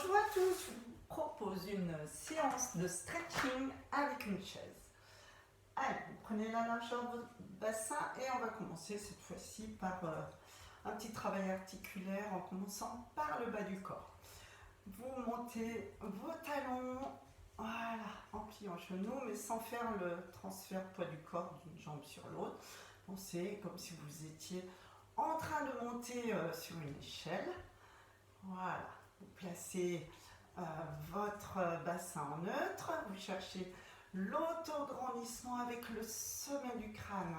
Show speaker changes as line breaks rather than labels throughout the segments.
Bonjour à tous, je vous propose une séance de stretching avec une chaise. Allez, vous prenez la largeur de votre bassin et on va commencer cette fois-ci par un petit travail articulaire en commençant par le bas du corps. Vous montez vos talons, voilà, en pliant genou, mais sans faire le transfert poids du corps d'une jambe sur l'autre. Pensez comme si vous étiez en train de monter sur une échelle. Voilà, vous placez votre bassin en neutre, vous cherchez l'autograndissement avec le sommet du crâne,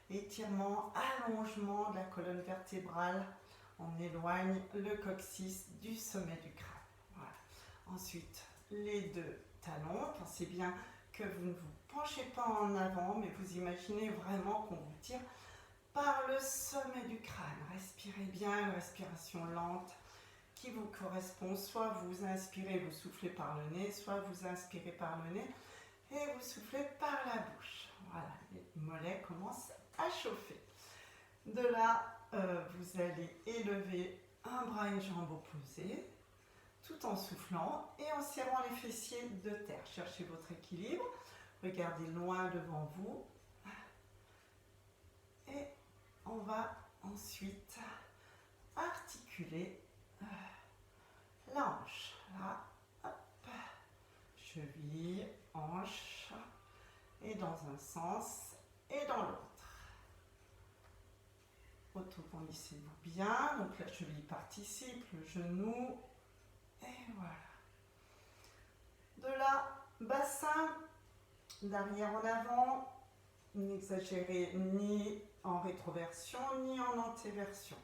étirement, allongement de la colonne vertébrale, on éloigne le coccyx du sommet du crâne. Voilà. Ensuite, les deux talons, pensez bien que vous ne vous penchez pas en avant, mais vous imaginez vraiment qu'on vous tire par le sommet du crâne. Respirez bien, une respiration lente qui vous correspond. Soit vous inspirez, vous soufflez par le nez, soit vous inspirez par le nez et vous soufflez par la bouche. Voilà, les mollets commencent à chauffer. De là, vous allez élever un bras et une jambe opposée, tout en soufflant et en serrant les fessiers de terre. Cherchez votre équilibre, regardez loin devant vous. Et on va ensuite articuler la hanche. Là, hop, cheville, hanche, et dans un sens et dans l'autre. Autoconduisez-vous bien, donc la cheville participe, le genou, et voilà. De là, bassin d'arrière en avant, n'exagérez ni en rétroversion ni en antéversion.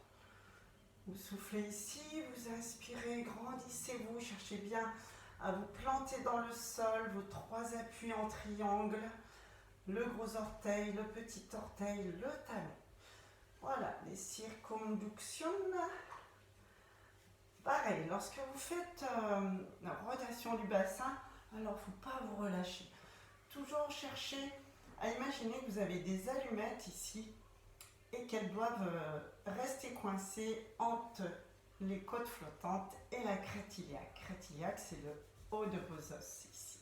Vous soufflez ici, vous inspirez, grandissez-vous, cherchez bien à vous planter dans le sol, vos trois appuis en triangle, le gros orteil, le petit orteil, le talon. Voilà, les circonductions. Pareil, lorsque vous faites la rotation du bassin, alors il ne faut pas vous relâcher. Toujours chercher à imaginer que vous avez des allumettes ici et qu'elles doivent rester coincées entre les côtes flottantes et la crête iliaque. Crête iliaque, c'est le haut de vos os ici.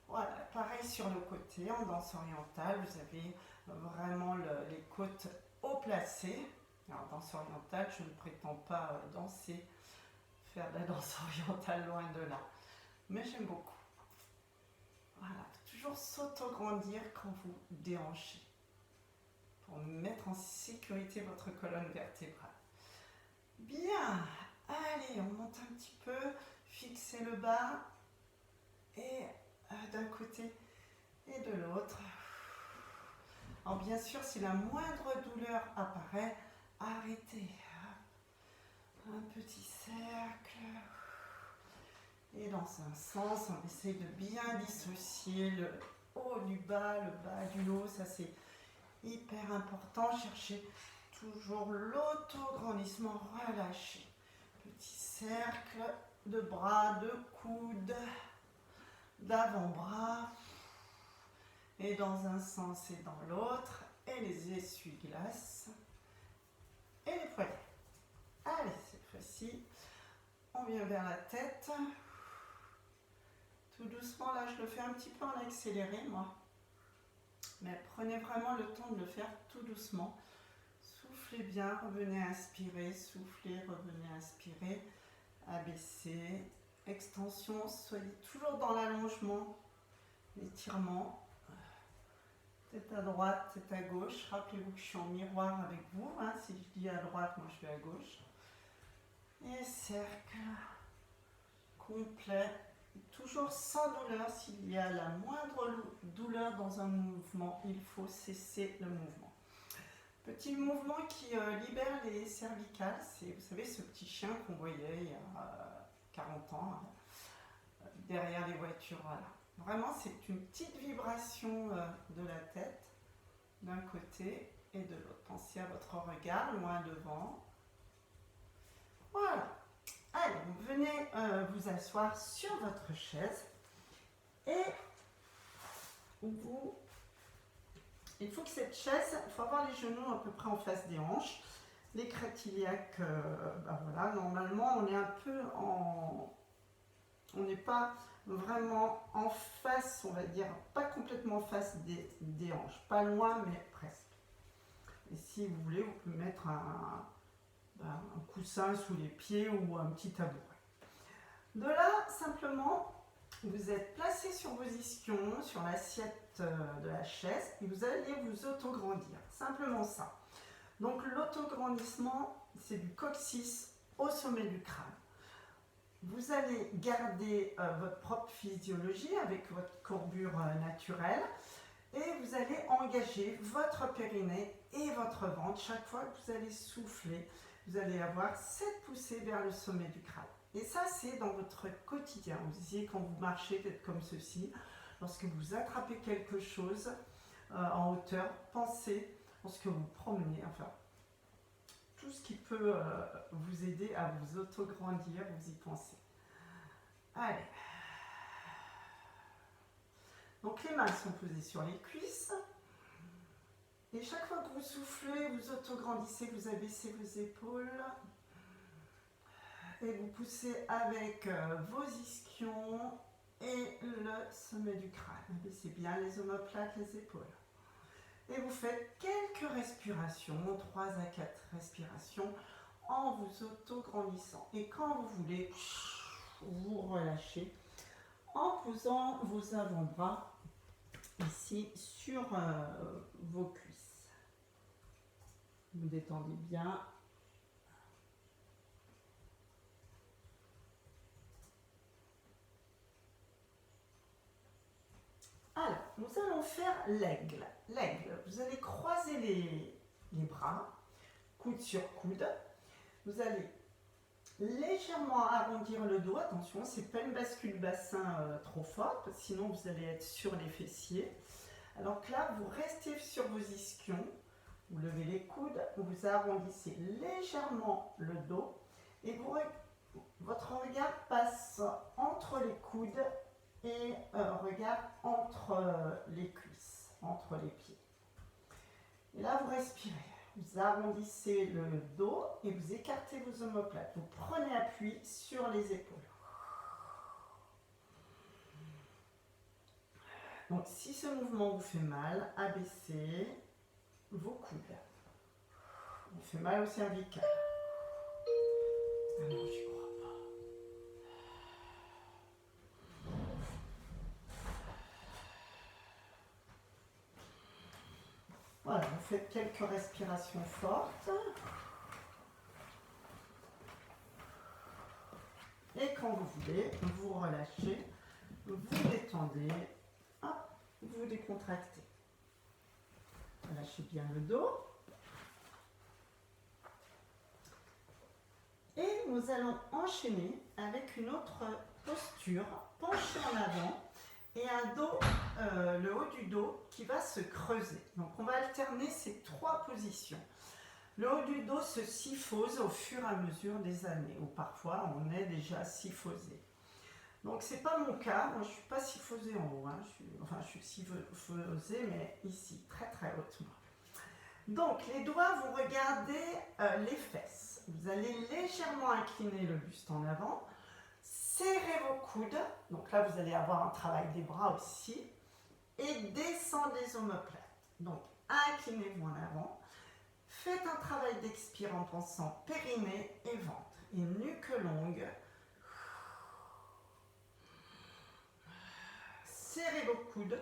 Voilà, pareil sur le côté, en danse orientale, vous avez vraiment les côtes haut placées. Alors, danse orientale, je ne prétends pas faire de la danse orientale loin de là, mais j'aime beaucoup. Voilà, toujours s'auto-grandir quand vous déhanchez, pour mettre en sécurité votre colonne vertébrale. Bien, allez, on monte un petit peu, fixez le bas, et d'un côté et de l'autre. Alors bien sûr, si la moindre douleur apparaît, arrêtez. Un petit cercle. Et dans un sens, on essaie de bien dissocier le haut du bas, le bas du haut, ça c'est hyper important. Cherchez toujours l'autograndissement relâché. Petit cercle de bras, de coudes, d'avant-bras, et dans un sens et dans l'autre, et les essuie-glaces, et les poignets. Allez, cette fois-ci, on vient vers la tête. Tout doucement, là je le fais un petit peu en accéléré, moi. Mais prenez vraiment le temps de le faire tout doucement. Soufflez bien, revenez inspirer, soufflez, revenez inspirer, abaissez, extension, soyez toujours dans l'allongement, l'étirement. Tête à droite, tête à gauche. Rappelez-vous que je suis en miroir avec vous. Hein. Si je dis à droite, moi je vais à gauche. Et cercle complet. Toujours sans douleur. S'il y a la moindre douleur dans un mouvement, il faut cesser le mouvement. Petit mouvement qui libère les cervicales. C'est, vous savez, ce petit chien qu'on voyait il y a 40 ans, derrière les voitures. Voilà. Vraiment, c'est une petite vibration de la tête, d'un côté et de l'autre. Pensez à votre regard, loin devant. Voilà. Allez, vous venez vous asseoir sur votre chaise et il faut que cette chaise, il faut avoir les genoux à peu près en face des hanches. Les crêtes iliaques, ben voilà, normalement on est un peu en On n'est pas vraiment en face, on va dire, pas complètement en face des hanches, pas loin, mais presque. Et si vous voulez, vous pouvez mettre un coussin sous les pieds ou un petit tabouret. De là, simplement, vous êtes placé sur vos ischions, sur l'assiette de la chaise, et vous allez vous autograndir. Simplement ça. Donc l'autograndissement, c'est du coccyx au sommet du crâne. Vous allez garder votre propre physiologie avec votre courbure naturelle et vous allez engager votre périnée et votre ventre. Chaque fois que vous allez souffler, vous allez avoir cette poussée vers le sommet du crâne. Et ça, c'est dans votre quotidien. Vous disiez quand vous marchez, peut-être comme ceci. Lorsque vous attrapez quelque chose en hauteur, pensez, lorsque vous promenez, enfin, tout ce qui peut vous aider à vous autograndir, vous y pensez. Allez. Donc les mains sont posées sur les cuisses. Et chaque fois que vous soufflez, vous autograndissez, vous abaissez vos épaules. Et vous poussez avec vos ischions et le sommet du crâne. Abaissez bien les omoplates, les épaules. Et vous faites quelques respirations, 3 à 4 respirations, en vous autograndissant. Et quand vous voulez, vous relâchez en posant vos avant-bras ici sur vos cuisses. Vous détendez bien. Alors, nous allons faire l'aigle. L'aigle, vous allez croiser les bras, coude sur coude. Vous allez légèrement arrondir le dos. Attention, ce n'est pas une bascule bassin trop forte, sinon vous allez être sur les fessiers. Alors que là, vous restez sur vos ischions, vous levez les coudes, vous arrondissez légèrement le dos et votre regard passe entre les coudes et regarde entre les cuisses, entre les pieds. Et là, vous respirez. Vous arrondissez le dos et vous écartez vos omoplates. Vous prenez appui sur les épaules. Donc, si ce mouvement vous fait mal, abaissez vos coudes. Vous fait mal au cervical. Ah non, j'y crois pas. Voilà, vous faites quelques respirations fortes. Et quand vous voulez, vous relâchez, vous détendez, hop, vous décontractez. Relâchez bien le dos. Et nous allons enchaîner avec une autre posture, penchée en avant, et un dos, le haut du dos qui va se creuser. Donc on va alterner ces 3 positions. Le haut du dos se syphose au fur et à mesure des années, ou parfois on est déjà syphosé. Donc c'est pas mon cas, moi je suis pas syphosée en haut, hein. Je suis syphosée mais ici, très très hautement. Donc les doigts, vous regardez les fesses. Vous allez légèrement incliner le buste en avant, serrez vos coudes, donc là vous allez avoir un travail des bras aussi, et descendez les omoplates. Donc inclinez-vous en avant. Faites un travail d'expire en pensant périnée et ventre. Et nuque longue. Serrez vos coudes.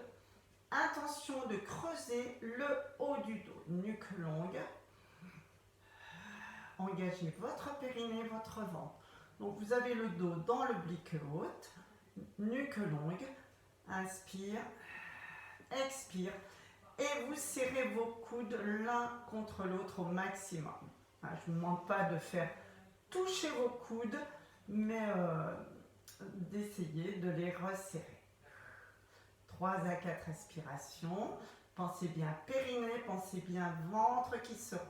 Intention de creuser le haut du dos. Nuque longue. Engagez votre périnée, votre ventre. Donc vous avez le dos dans l'oblique haute. Nuque longue. Inspire. Expire. Et vous serrez vos coudes l'un contre l'autre au maximum. Je ne vous demande pas de faire toucher vos coudes, mais d'essayer de les resserrer. 3 à 4 respirations. Pensez bien périnée, pensez bien ventre qui se rentre.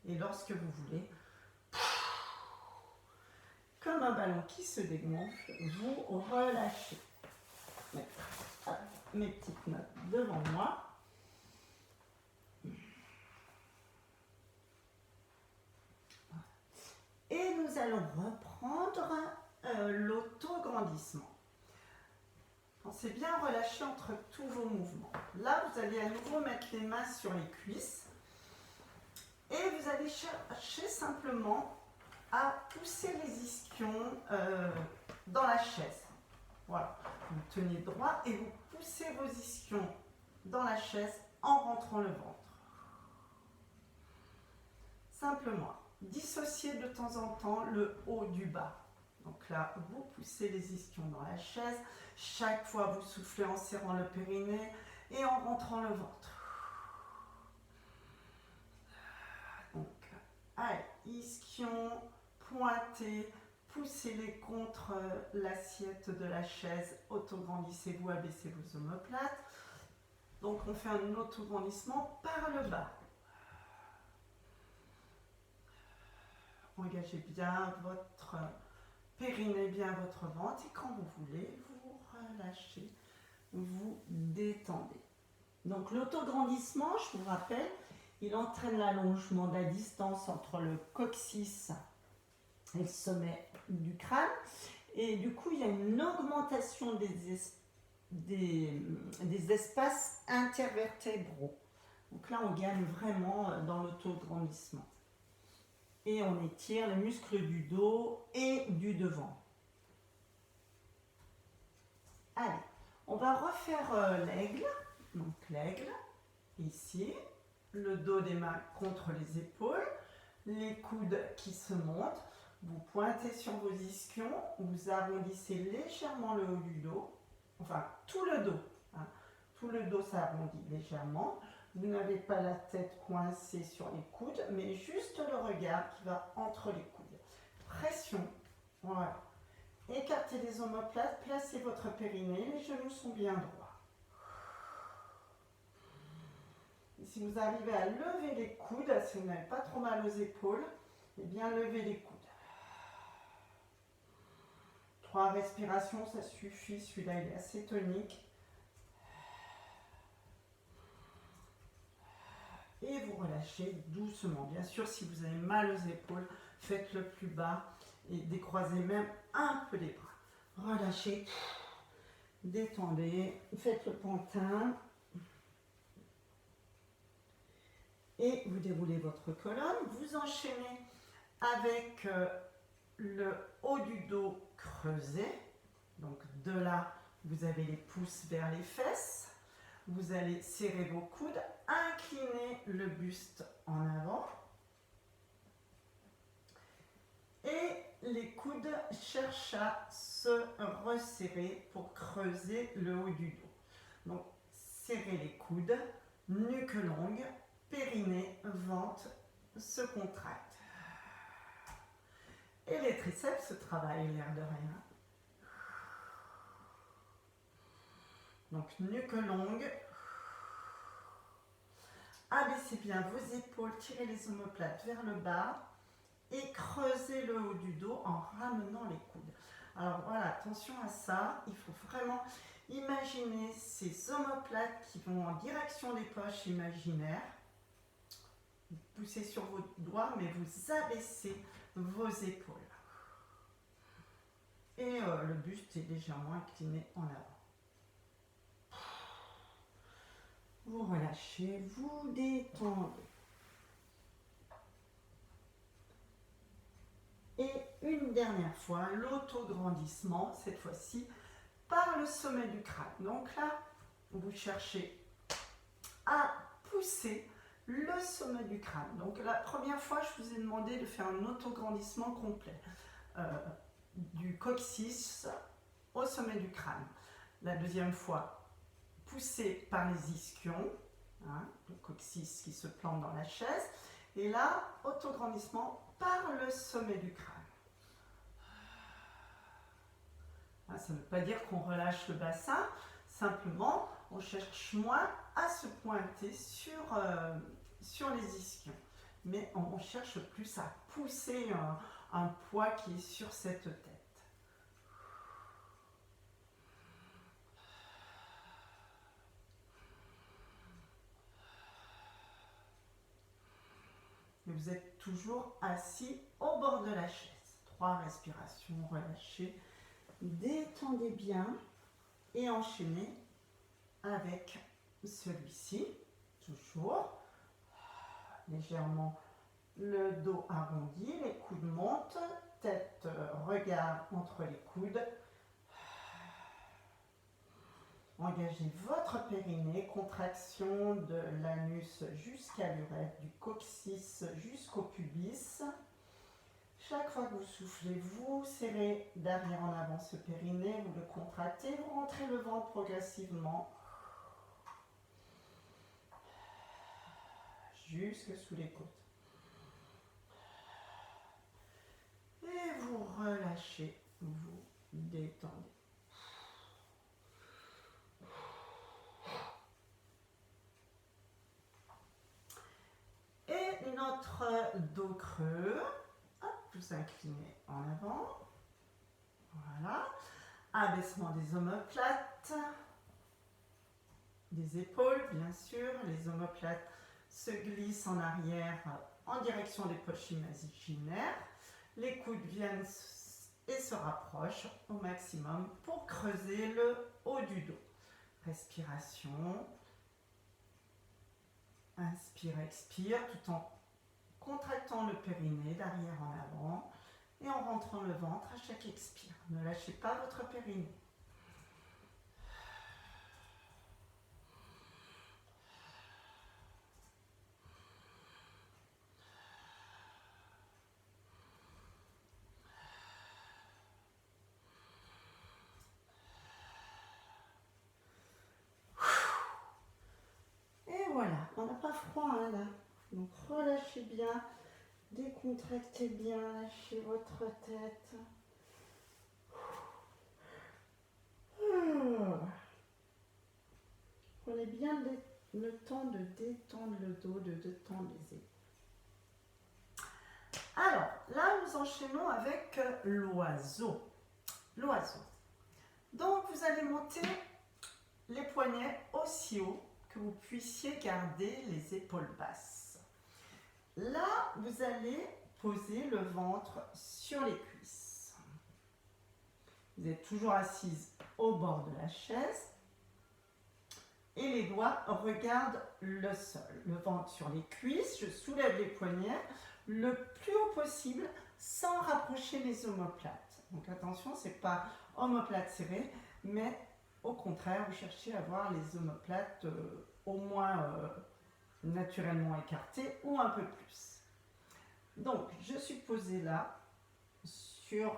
Et lorsque vous voulez, comme un ballon qui se dégonfle, vous relâchez. Mes petites notes devant moi. Et nous allons reprendre l'autograndissement. Pensez bien à relâcher entre tous vos mouvements. Là, vous allez à nouveau mettre les mains sur les cuisses et vous allez chercher simplement à pousser les ischions dans la chaise. Voilà, vous tenez droit et vous poussez vos ischions dans la chaise en rentrant le ventre. Simplement, dissociez de temps en temps le haut du bas. Donc là, vous poussez les ischions dans la chaise. Chaque fois, vous soufflez en serrant le périnée et en rentrant le ventre. Donc, allez, ischions, pointez, poussez-les contre l'assiette de la chaise. Autograndissez-vous, abaissez vos omoplates. Donc, on fait un autograndissement par le bas. Engagez bien votre périnée, bien votre ventre. Et quand vous voulez, vous relâchez, vous détendez. Donc, l'autograndissement, je vous rappelle, il entraîne l'allongement de la distance entre le coccyx et le sommet du crâne. Et du coup, il y a une augmentation des espaces intervertébraux. Donc là, on gagne vraiment dans l'autograndissement. Et on étire les muscles du dos et du devant. Allez, on va refaire l'aigle. Donc l'aigle, ici, le dos des mains contre les épaules, les coudes qui se montent. Vous pointez sur vos ischions, vous arrondissez légèrement le haut du dos, enfin tout le dos. Hein. Tout le dos s'arrondit légèrement. Vous n'avez pas la tête coincée sur les coudes, mais juste le regard qui va entre les coudes. Pression. Voilà. Écartez les omoplates, placez votre périnée, les genoux sont bien droits. Et si vous arrivez à lever les coudes, si vous n'avez pas trop mal aux épaules, eh bien levez les coudes. 3 respirations, ça suffit. Celui-là, il est assez tonique. Et vous relâchez doucement. Bien sûr, si vous avez mal aux épaules, faites-le plus bas et décroisez même un peu les bras. Relâchez, détendez, faites le pantin. Et vous déroulez votre colonne. Vous enchaînez avec le haut du dos creusé. Donc de là, vous avez les pouces vers les fesses. Vous allez serrer vos coudes, incliner le buste en avant. Et les coudes cherchent à se resserrer pour creuser le haut du dos. Donc, serrez les coudes, nuque longue, périnée, ventre se contracte. Et les triceps se travaillent, l'air de rien. Donc, nuque longue. Abaissez bien vos épaules, tirez les omoplates vers le bas et creusez le haut du dos en ramenant les coudes. Alors voilà, attention à ça, il faut vraiment imaginer ces omoplates qui vont en direction des poches imaginaires. Vous poussez sur vos doigts, mais vous abaissez vos épaules. Et le buste est légèrement incliné en avant. Vous relâchez, vous détendez. Et une dernière fois, l'autograndissement, cette fois-ci, par le sommet du crâne. Donc là, vous cherchez à pousser le sommet du crâne. Donc la première fois, je vous ai demandé de faire un autograndissement complet. Du coccyx au sommet du crâne. La deuxième fois, poussé par les ischions, hein, le coccyx qui se plante dans la chaise, et là, autograndissement par le sommet du crâne. Hein, ça ne veut pas dire qu'on relâche le bassin, simplement on cherche moins à se pointer sur les ischions, mais on cherche plus à pousser un poids qui est sur cette tête. Et vous êtes toujours assis au bord de la chaise. 3 respirations, relâchez, détendez bien et enchaînez avec celui-ci, toujours légèrement le dos arrondi, les coudes montent, tête, regard entre les coudes. Engagez votre périnée, contraction de l'anus jusqu'à l'urètre, du coccyx jusqu'au pubis. Chaque fois que vous soufflez, vous serrez d'arrière en avant ce périnée, vous le contractez, vous rentrez le ventre progressivement jusque sous les côtes. Et vous relâchez, vous détendez. Et notre dos creux, hop, vous inclinez en avant. Voilà. Abaissement des omoplates, des épaules, bien sûr. Les omoplates se glissent en arrière en direction des poches imaginaires. Les coudes viennent et se rapprochent au maximum pour creuser le haut du dos. Respiration. Inspire, expire, tout en contractant le périnée d'arrière en avant et en rentrant le ventre à chaque expire. Ne lâchez pas votre périnée. Et voilà, on n'a pas froid hein, là. Donc relâchez bien, décontractez bien, lâchez votre tête. Prenez bien le temps de détendre le dos, de détendre les épaules. Alors, là, nous enchaînons avec l'oiseau. L'oiseau. Donc, vous allez monter les poignets aussi haut que vous puissiez garder les épaules basses. Là, vous allez poser le ventre sur les cuisses. Vous êtes toujours assise au bord de la chaise. Et les doigts regardent le sol. Le ventre sur les cuisses, je soulève les poignets le plus haut possible sans rapprocher les omoplates. Donc attention, ce n'est pas omoplate serrée, mais au contraire, vous cherchez à avoir les omoplates au moins naturellement écartées ou un peu plus. Donc je suis posée là sur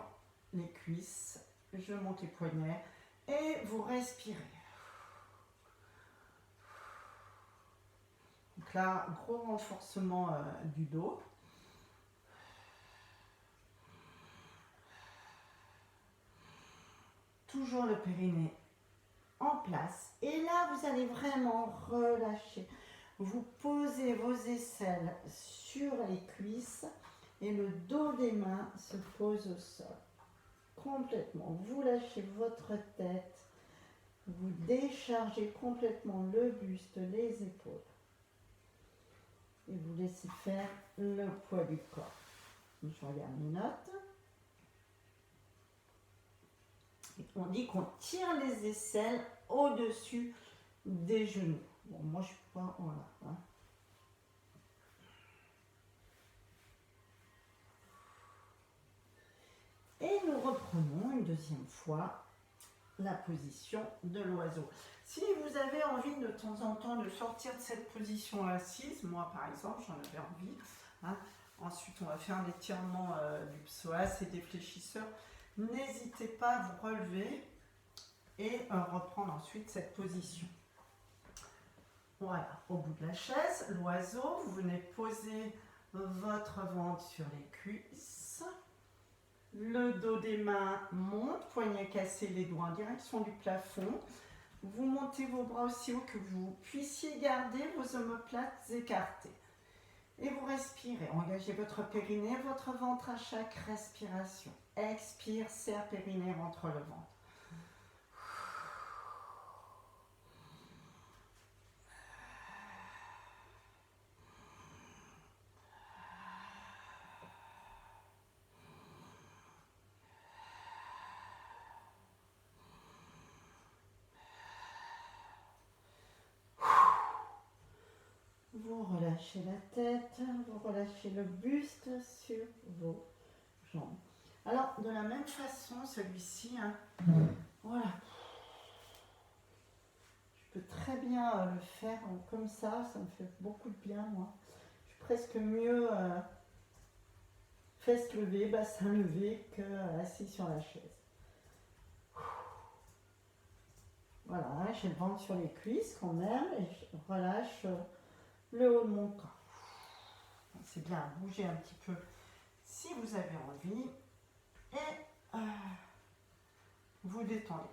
les cuisses, je monte les poignets et vous respirez. Donc là, gros renforcement du dos. Toujours le périnée en place. Et là, vous allez vraiment relâcher. Vous posez vos aisselles sur les cuisses et le dos des mains se pose au sol. Complètement. Vous lâchez votre tête. Vous déchargez complètement le buste, les épaules. Et vous laissez faire le poids du corps. Je regarde mes notes. Et on dit qu'on tire les aisselles au-dessus des genoux. Bon, moi je ne suis pas en là. Hein. Et nous reprenons une deuxième fois la position de l'oiseau. Si vous avez envie de temps en temps de sortir de cette position assise, moi par exemple j'en avais envie, hein. Ensuite on va faire l'étirement du psoas et des fléchisseurs, n'hésitez pas à vous relever et reprendre ensuite cette position. Voilà, au bout de la chaise, l'oiseau, vous venez poser votre ventre sur les cuisses. Le dos des mains monte, poignets cassés, les doigts en direction du plafond. Vous montez vos bras aussi haut que vous puissiez garder vos omoplates écartés. Et vous respirez. Engagez votre périnée, votre ventre à chaque respiration. Expire, serre périnée, rentre le ventre. relâchez la tête, vous relâchez le buste sur vos jambes. Alors, de la même façon, celui-ci, hein, voilà. Je peux très bien le faire comme ça me fait beaucoup de bien, moi. Je suis presque mieux fesses levées, bassin levé que assis sur la chaise. Voilà, j'ai le ventre sur les cuisses quand même et je relâche le haut de mon corps. C'est bien, bougez un petit peu si vous avez envie et vous détendez.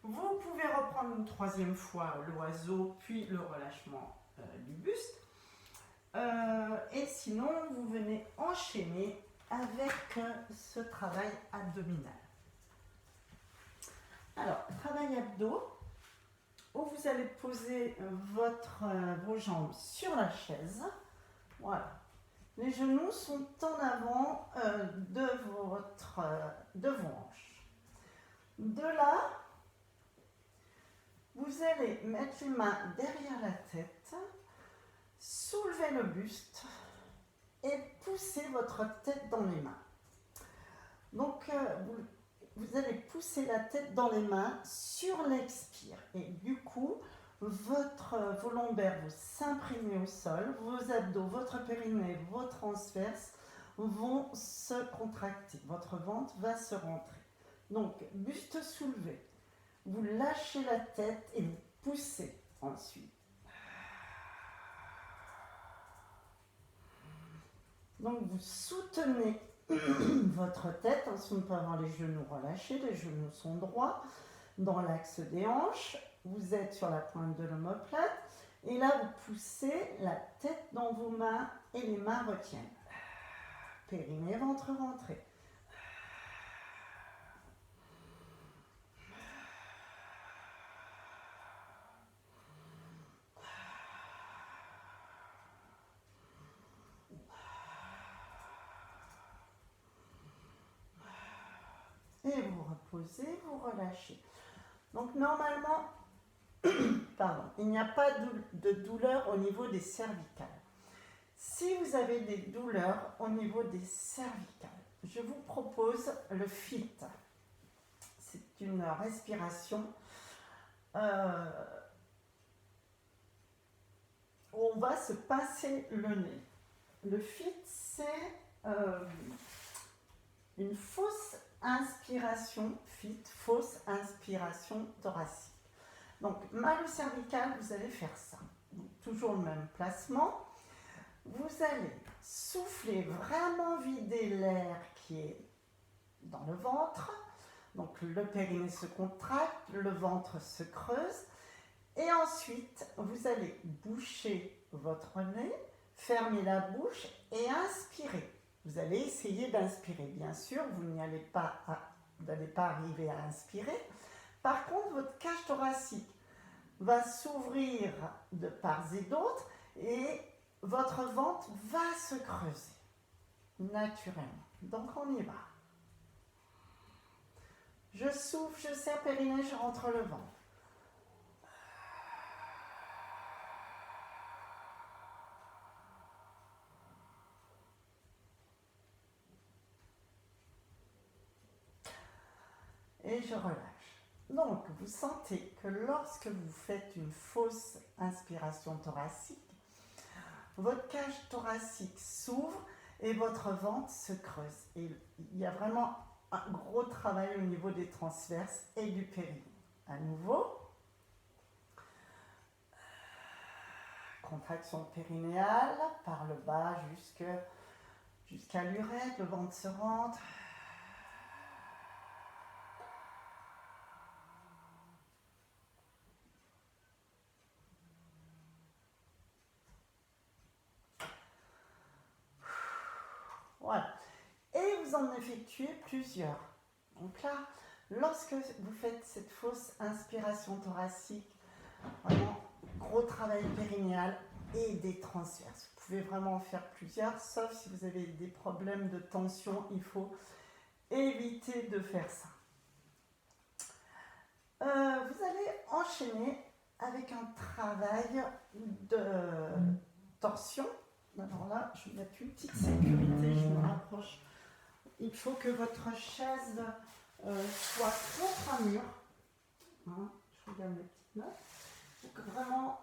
Vous pouvez reprendre une troisième fois l'oiseau, puis le relâchement du buste. Et sinon, vous venez enchaîner avec ce travail abdominal. Alors, travail abdos, où vous allez poser vos jambes sur la chaise. Voilà. Les genoux sont en avant de vos hanches. De là, vous allez mettre les mains derrière la tête, soulever le buste et pousser votre tête dans les mains. Donc, vous allez pousser la tête dans les mains sur l'expire. Et du coup, vos lombaires vont s'imprimer au sol, vos abdos, votre périnée, vos transverses vont se contracter. Votre ventre va se rentrer. Donc, buste soulevé. Vous lâchez la tête et vous poussez ensuite. Donc, vous soutenez votre tête. Ensuite, on peut avoir les genoux relâchés. Les genoux sont droits dans l'axe des hanches. Vous êtes sur la pointe de l'omoplate. Et là, vous poussez la tête dans vos mains et les mains retiennent. Périnée, ventre rentré. Et vous reposez, vous relâchez. Donc normalement, pardon, il n'y a pas de douleur au niveau des cervicales. Si vous avez des douleurs au niveau des cervicales, je vous propose le FIT. C'est une respiration où on va se pincer le nez. Le FIT, c'est une fausse inspiration, FIT, fausse inspiration thoracique. Donc, mal au cervical, vous allez faire ça. Donc, toujours le même placement. Vous allez souffler, vraiment vider l'air qui est dans le ventre. Donc, le périnée se contracte, le ventre se creuse. Et ensuite, vous allez boucher votre nez, fermer la bouche et inspirer. Vous allez essayer d'inspirer. Bien sûr, vous n'allez pas arriver à inspirer. Par contre, votre cage thoracique va s'ouvrir de part et d'autre et votre ventre va se creuser naturellement. Donc, on y va. Je souffle, je serre périnée, je rentre le ventre. Et je relâche. Donc, vous sentez que lorsque vous faites une fausse inspiration thoracique, votre cage thoracique s'ouvre et votre ventre se creuse. Et il y a vraiment un gros travail au niveau des transverses et du périnée. À nouveau, contraction périnéale par le bas jusqu'à l'urètre, le ventre se rentre. Voilà. Et vous en effectuez plusieurs. Donc là, lorsque vous faites cette fausse inspiration thoracique, vraiment gros travail périnéal et des transverses. Vous pouvez vraiment en faire plusieurs, sauf si vous avez des problèmes de tension, il faut éviter de faire ça. Vous allez enchaîner avec un travail de torsion. Alors là, je vais mettre une petite sécurité, je me rapproche. Il faut que votre chaise soit contre un mur. Hein, je regarde mes petites notes. Il faut que vraiment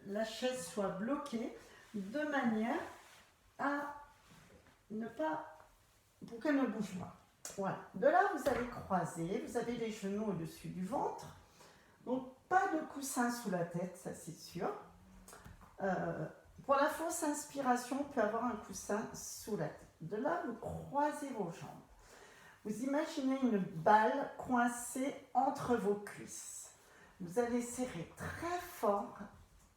la chaise soit bloquée de manière à ne pas, pour qu'elle ne bouge pas. Voilà. De là, vous allez croiser, vous avez les genoux au-dessus du ventre. Donc, pas de coussin sous la tête, ça c'est sûr. Pour la fausse inspiration, on peut avoir un coussin sous la tête. De là, vous croisez vos jambes. Vous imaginez une balle coincée entre vos cuisses. Vous allez serrer très fort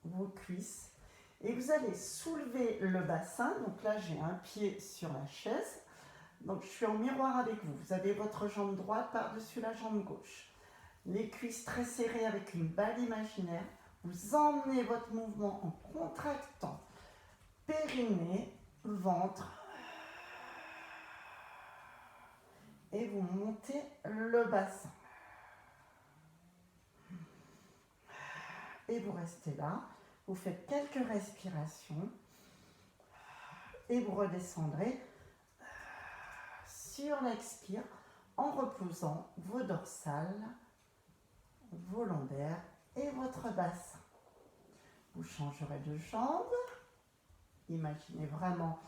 vos cuisses et vous allez soulever le bassin. Donc là, j'ai un pied sur la chaise. Donc je suis en miroir avec vous. Vous avez votre jambe droite par-dessus la jambe gauche. Les cuisses très serrées avec une balle imaginaire. Vous emmenez votre mouvement en contractant périnée, ventre. Et vous montez le bassin. Et vous restez là. Vous faites quelques respirations. Et vous redescendrez sur l'expire en reposant vos dorsales, vos lombaires et votre bassin. Vous changerez de jambe. Imaginez vraiment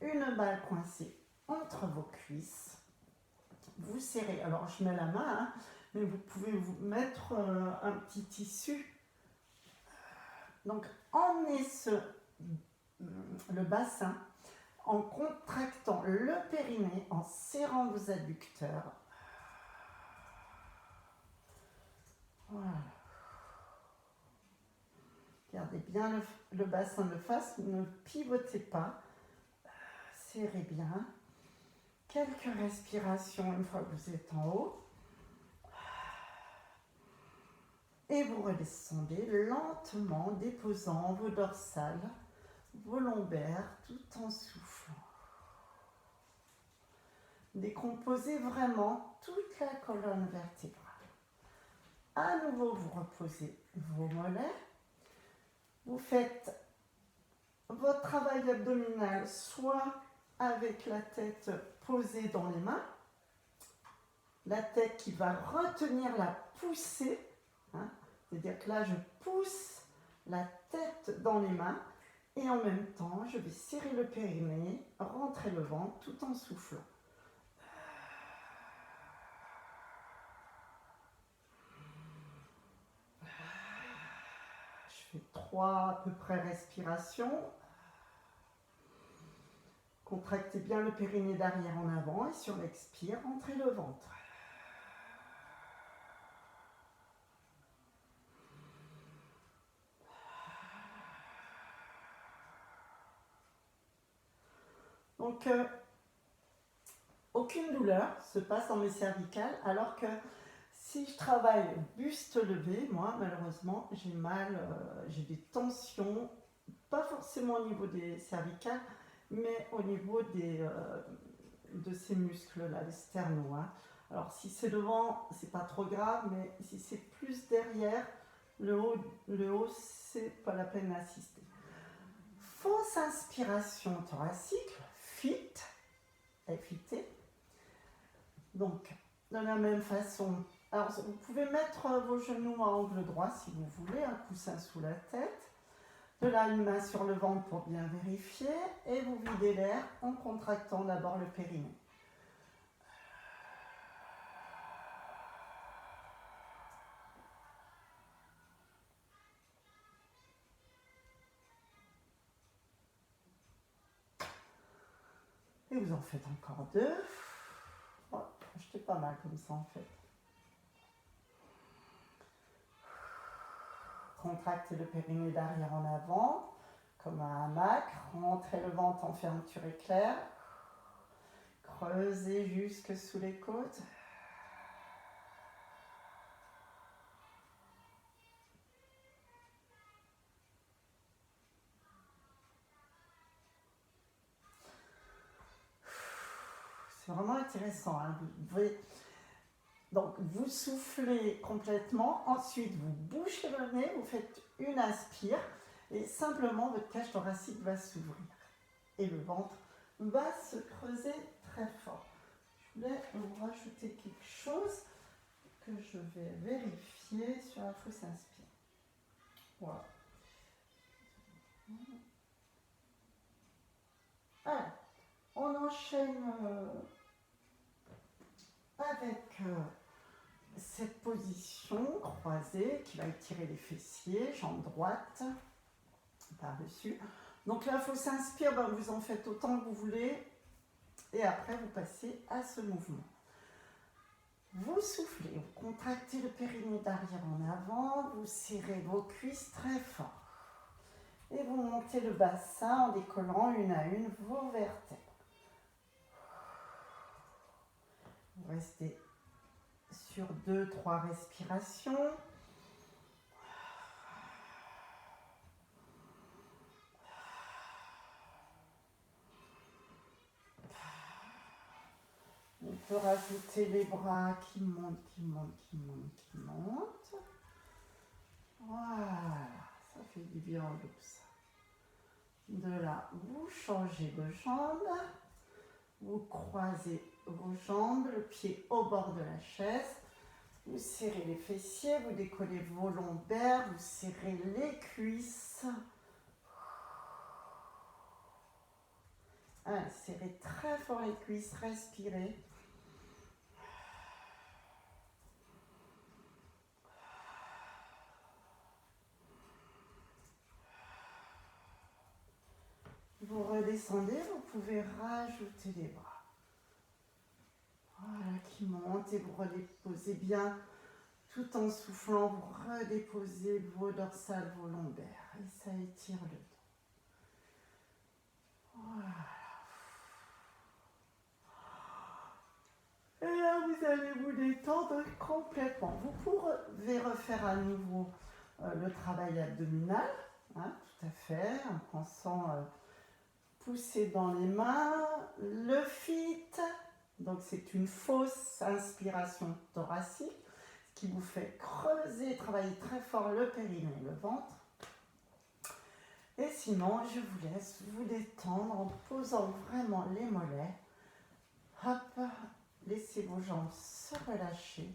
une balle coincée entre vos cuisses. Vous serrez. Alors je mets la main, hein, mais vous pouvez vous mettre un petit tissu. Donc emmenez le bassin en contractant le périnée, en serrant vos adducteurs. Voilà. Gardez bien le bassin de face, ne pivotez pas. Serrez bien. Quelques respirations une fois que vous êtes en haut. Et vous redescendez lentement, déposant vos dorsales, vos lombaires, tout en soufflant. Décomposez vraiment toute la colonne vertébrale. À nouveau, vous reposez vos mollets. Vous faites votre travail abdominal soit avec la tête posée dans les mains, la tête qui va retenir la poussée, hein, c'est-à-dire que là je pousse la tête dans les mains et en même temps je vais serrer le périnée, rentrer le ventre tout en soufflant. Je fais 3 à peu près respirations. Contractez bien le périnée d'arrière en avant et sur l'expire, rentrez le ventre. Donc, aucune douleur se passe dans mes cervicales, alors que si je travaille buste levé, moi, malheureusement, j'ai mal, j'ai des tensions, pas forcément au niveau des cervicales, mais au niveau de ces muscles-là, les sternaux. Hein. Alors, si c'est devant, c'est pas trop grave, mais si c'est plus derrière, le haut c'est pas la peine d'assister. Fausse inspiration thoracique, fit, FIT. Donc, de la même façon, alors vous pouvez mettre vos genoux à angle droit si vous voulez, un coussin sous la tête. De là, une main sur le ventre pour bien vérifier. Et vous videz l'air en contractant d'abord le périnée. Et vous en faites encore 2. Oh, j'étais pas mal comme ça en fait. Contractez le périnée d'arrière en avant, comme un hamac. Rentrez le ventre en fermeture éclair. Creusez jusque sous les côtes. C'est vraiment intéressant. Hein. Donc, vous soufflez complètement. Ensuite, vous bouchez le nez. Vous faites une inspire. Et simplement, votre cage thoracique va s'ouvrir. Et le ventre va se creuser très fort. Je voulais vous rajouter quelque chose que je vais vérifier sur la fausse inspire. Voilà. Alors, on enchaîne avec cette position croisée qui va étirer les fessiers, jambe droite par-dessus. Donc là, il faut s'inspirer, ben, vous en faites autant que vous voulez et après vous passez à ce mouvement. Vous soufflez, vous contractez le périnée d'arrière en avant, vous serrez vos cuisses très fort et vous montez le bassin en décollant une à une vos vertèbres. Vous restez sur 2-3 respirations. On peut rajouter les bras qui montent, qui montent, qui montent, qui montent. Voilà, ça fait du bien au dos ça. De là, vous changez de jambe. Vous croisez vos jambes, le pied au bord de la chaise. Vous serrez les fessiers, vous décollez vos lombaires, vous serrez les cuisses. Allez, serrez très fort les cuisses, respirez. Vous redescendez, vous pouvez rajouter les bras. Voilà, qui montent et vous redéposez bien. Tout en soufflant, vous redéposez vos dorsales, vos lombaires. Et ça étire le dos. Voilà. Et là, vous allez vous détendre complètement. Vous pouvez refaire à nouveau le travail abdominal. Hein, tout à fait. En pensant pousser dans les mains. Le fit. Donc, c'est une fausse inspiration thoracique qui vous fait creuser, travailler très fort le périnée, le ventre. Et sinon, je vous laisse vous détendre en posant vraiment les mollets. Hop, laissez vos jambes se relâcher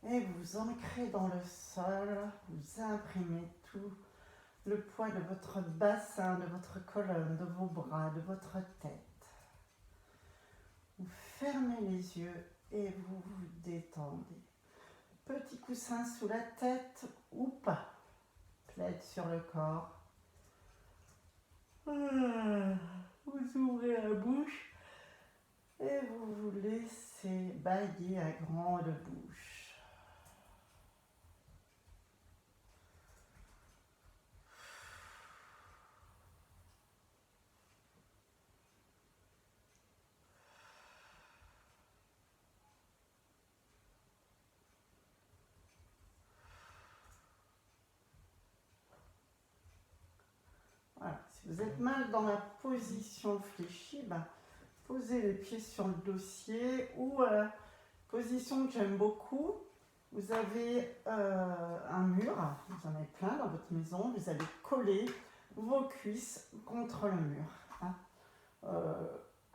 et vous ancrez dans le sol. Vous imprimez tout le poids de votre bassin, de votre colonne, de vos bras, de votre tête. Vous fermez les yeux et vous vous détendez. Petit coussin sous la tête ou pas. Plaid sur le corps. Vous ouvrez la bouche et vous vous laissez bâiller à grande bouche. Voilà. Si vous êtes mal dans la position fléchie, ben, posez les pieds sur le dossier ou position que j'aime beaucoup. Vous avez un mur, vous en avez plein dans votre maison, vous allez coller vos cuisses contre le mur. Hein.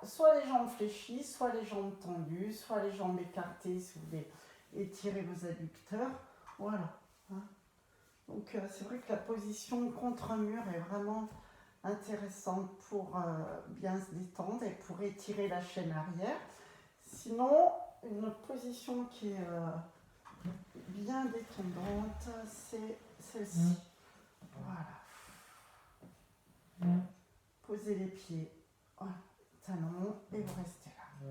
Soit les jambes fléchies, soit les jambes tendues, soit les jambes écartées si vous voulez étirer vos adducteurs. Voilà. Hein. Donc c'est vrai que la position contre mur est vraiment intéressante pour bien se détendre et pour étirer la chaîne arrière. Sinon, une autre position qui est bien détendante, c'est celle-ci. Voilà. Posez les pieds en talons et vous restez là.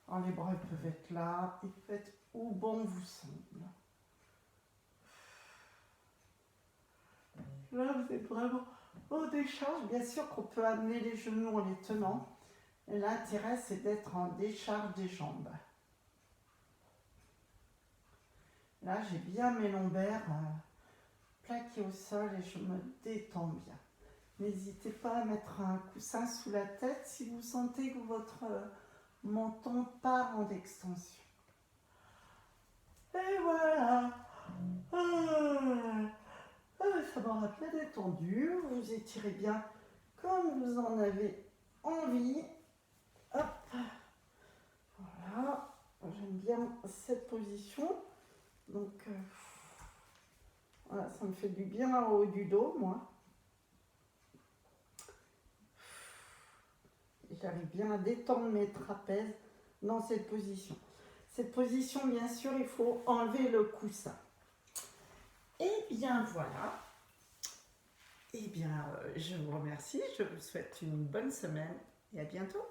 Alors les bras peuvent être là, ils peuvent être où bon vous semble. Là, vous êtes vraiment en décharge. Bien sûr qu'on peut amener les genoux en les tenant. Et l'intérêt, c'est d'être en décharge des jambes. Là, j'ai bien mes lombaires plaqués au sol et je me détends bien. N'hésitez pas à mettre un coussin sous la tête si vous sentez que votre menton part en extension. Et voilà. Ça m'aura bien détendu. Vous étirez bien comme vous en avez envie. Hop. Voilà. J'aime bien cette position. Donc, voilà, ça me fait du bien au haut du dos, moi. J'arrive bien à détendre mes trapèzes dans cette position. Cette position, bien sûr, il faut enlever le coussin. Et bien voilà. Et bien, je vous remercie. Je vous souhaite une bonne semaine et à bientôt.